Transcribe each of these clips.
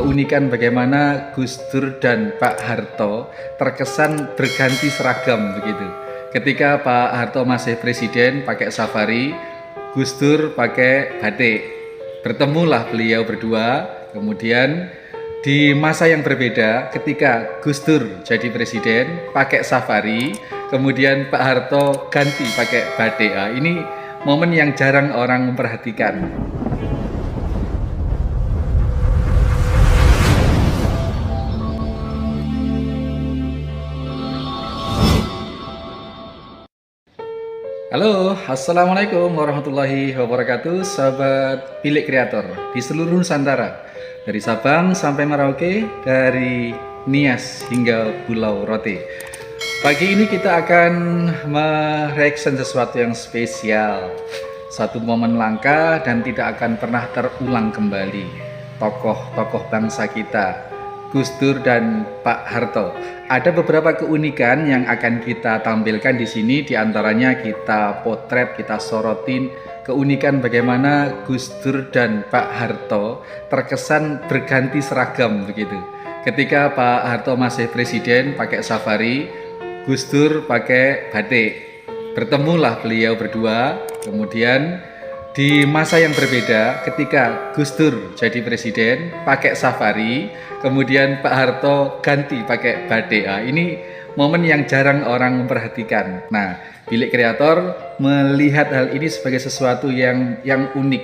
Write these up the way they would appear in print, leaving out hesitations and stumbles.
keunikan bagaimana Gus Dur dan Pak Harto terkesan berganti seragam begitu. Ketika Pak Harto masih presiden pakai safari, Gus Dur pakai batik. Bertemulah beliau berdua, kemudian di masa yang berbeda ketika Gus Dur jadi presiden pakai safari, kemudian Pak Harto ganti pakai batik. Ini momen yang jarang orang memperhatikan. Halo, Assalamualaikum warahmatullahi wabarakatuh, sahabat Bilik Kreator di seluruh Nusantara, dari Sabang sampai Merauke, dari Nias hingga Pulau Rote. Pagi ini kita akan mereaction sesuatu yang spesial, satu momen langka dan tidak akan pernah terulang kembali. Tokoh-tokoh bangsa kita, Gus Dur dan Pak Harto. Ada beberapa keunikan yang akan kita tampilkan di sini, diantaranya kita potret, kita sorotin keunikan bagaimana Gus Dur dan Pak Harto terkesan berganti seragam begitu. Ketika Pak Harto masih presiden pakai safari, Gus Dur pakai batik. Bertemulah beliau berdua, kemudian di masa yang berbeda ketika Gus Dur jadi presiden pakai safari, kemudian Pak Harto ganti pakai batik. Ini momen yang jarang orang memperhatikan. Nah, Bilik Kreator melihat hal ini sebagai sesuatu yang unik.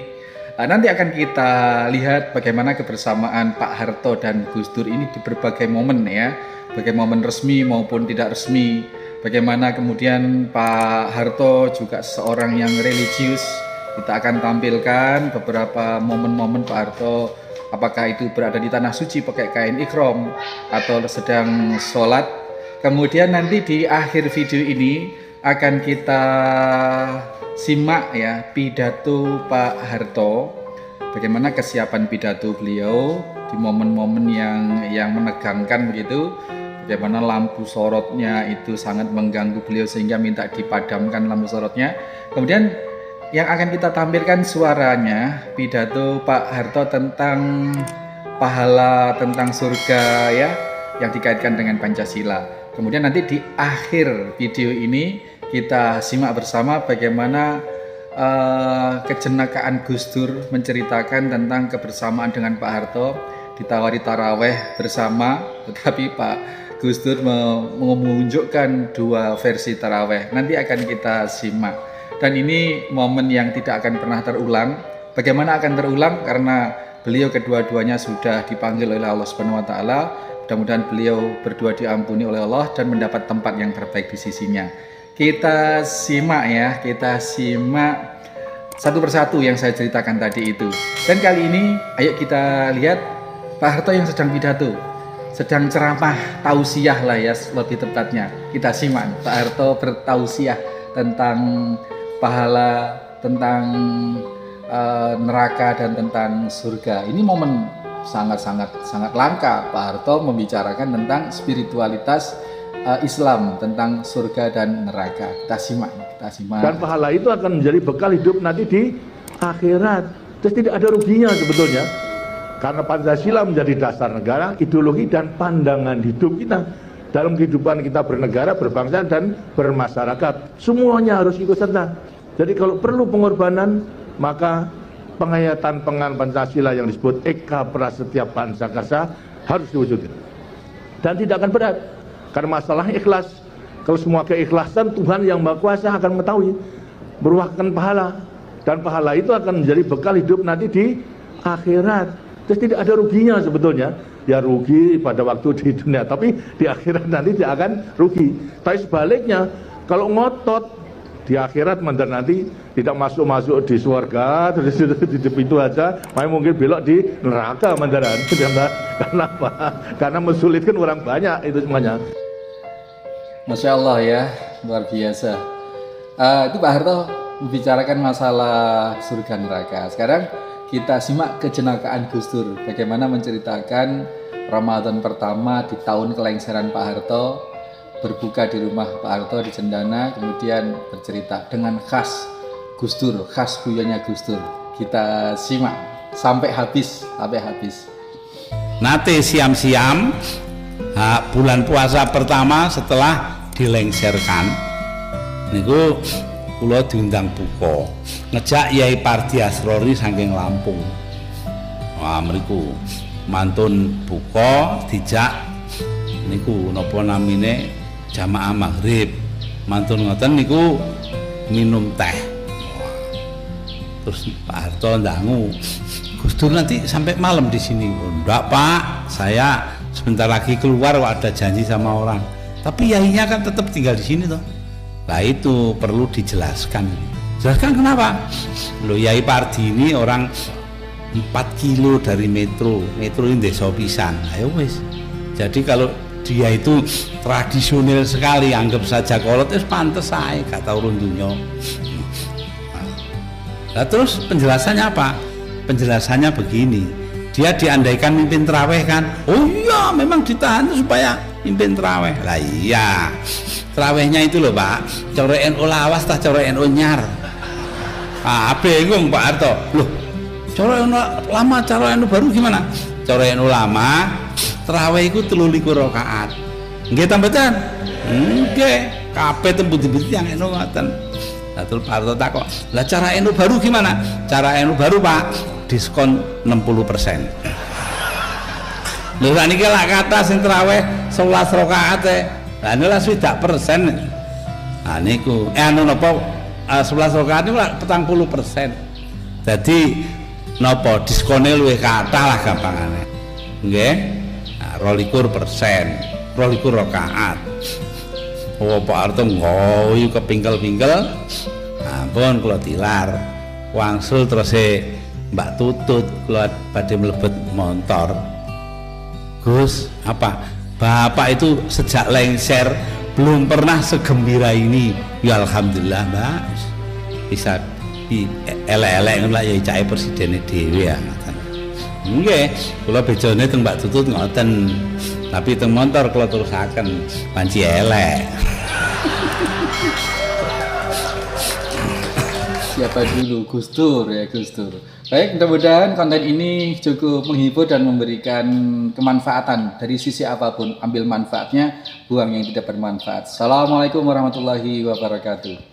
Nanti akan kita lihat bagaimana kebersamaan Pak Harto dan Gus Dur ini di berbagai momen ya, bagai momen resmi maupun tidak resmi. Bagaimana kemudian Pak Harto juga seorang yang religius. Kita akan tampilkan beberapa momen-momen Pak Harto, apakah itu berada di tanah suci pakai kain ikhram atau sedang sholat. Kemudian nanti di akhir video ini akan kita simak ya pidato Pak Harto, bagaimana kesiapan pidato beliau di momen-momen yang menegangkan begitu, bagaimana lampu sorotnya itu sangat mengganggu beliau sehingga minta dipadamkan lampu sorotnya. Kemudian yang akan kita tampilkan suaranya pidato Pak Harto tentang pahala, tentang surga ya, yang dikaitkan dengan Pancasila. Kemudian nanti di akhir video ini kita simak bersama bagaimana kejenakaan Gus Dur menceritakan tentang kebersamaan dengan Pak Harto, ditawari taraweh bersama, tetapi Pak Gus Dur menunjukkan dua versi taraweh. Nanti akan kita simak. Dan ini momen yang tidak akan pernah terulang. Bagaimana akan terulang? Karena beliau kedua-duanya sudah dipanggil oleh Allah Subhanahu wa taala. Mudah-mudahan beliau berdua diampuni oleh Allah dan mendapat tempat yang terbaik di sisinya. Kita simak ya, kita simak satu persatu yang saya ceritakan tadi itu. Dan kali ini ayo kita lihat Pak Harto yang sedang pidato, sedang ceramah tausiah lah ya lebih tepatnya. Kita simak Pak Harto bertausiah tentang pahala, tentang neraka dan tentang surga. Ini momen sangat langka. Pak Harto membicarakan tentang spiritualitas Islam, tentang surga dan neraka. Kita simak. Dan pahala itu akan menjadi bekal hidup nanti di akhirat. Terus tidak ada ruginya sebetulnya. Karena Pancasila menjadi dasar negara, ideologi dan pandangan hidup kita dalam kehidupan kita bernegara, berbangsa dan bermasyarakat. Semuanya harus ikut serta. Jadi kalau perlu pengorbanan, maka penghayatan pengan Pancasila yang disebut Eka Prasetya Pancakarsa harus diwujudkan. Dan tidak akan berat. Karena masalah ikhlas. Kalau semua keikhlasan, Tuhan yang Maha Kuasa akan mengetahui, meruahkan pahala. Dan pahala itu akan menjadi bekal hidup nanti di akhirat. Terus tidak ada ruginya sebetulnya. Ya rugi pada waktu di dunia, tapi di akhirat nanti tidak akan rugi. Tapi sebaliknya, kalau ngotot di akhirat nanti tidak masuk di surga, terus di pintu aja, mungkin belok di neraka mandaran. Karena apa? Karena mensulitkan orang banyak itu semuanya. Masya Allah ya, luar biasa. Itu Pak Harto membicarakan masalah surga neraka. Sekarang kita simak kejenakaan Gus Dur, bagaimana menceritakan Ramadan pertama di tahun kelengseran Pak Harto, berbuka di rumah Pak Harto di Cendana, kemudian bercerita dengan khas Gus Dur, khas guyonnya Gus Dur. Kita simak sampai habis. Nate siam-siam bulan puasa pertama setelah dilengserkan niku kula diundang buka ngejak Yai Pardi Asrori saking Lampung. Wah mriku mantun buka dijak niku napa namine jamaah maghrib. Mantun ngoten niku minum teh. Terus Pak Harto ndangu, Gus Dur nanti sampai malam di sini. Oh, enggak Pak, saya sebentar lagi keluar, ada janji sama orang. Tapi yainya kan tetap tinggal di sini toh. Nah itu perlu dijelaskan. Jelaskan kenapa? Loh Yai Pardi ini orang 4 kilo dari metro ini desa pisan. Ayo wis. Jadi kalau dia itu tradisional sekali, anggap saja kolot itu pantes ae gak tau rundunya. Nah terus penjelasannya apa? Penjelasannya begini, dia diandaikan mimpin terawih kan, oh iya memang ditahan supaya mimpin terawih. Lah iya, terawihnya itu loh Pak, cara NU lawas tah cara NU nyar. Bingung Pak Harto, loh cara NU lama cara NU baru gimana? Cara NU lama terawih itu 23 rakaat. Nggih ta mboten? Nggih, kabeh tembung-tembung yang NU ngoten. Lah terus Pak Harto takok, "Lah cara NU baru gimana?" Cara NU baru Pak, diskon 60%. Lho sakniki lak kata sing terawih 11 rakaat e. Lah niku lah 20%. Nah niku anu napa 11 rakaat niku lak 40%. Dadi napa diskone luwih kathah lah gampangane. Nggih. 22%, 22 rakaat. Oh Pak Harto ngoyu kepingkel-pingkel. Ampun kula tilar. Wangsul terus Mbak Tutut kula badhe mlebet montor. Gus, apa? Bapak itu sejak lengser belum pernah segembira ini. Ya alhamdulillah, Mbak. Bisa di elek-elek ngono ya cake presidene dhewe ya. Nggih, kula bejone teng Mbak Tutut ngoten. Tapi teng montor kula terusaken panci elek. Siapa dulu? Gus Dur ya, Gus Dur. Baik, mudah-mudahan konten ini cukup menghibur dan memberikan kemanfaatan dari sisi apapun. Ambil manfaatnya, buang yang tidak bermanfaat. Assalamualaikum warahmatullahi wabarakatuh.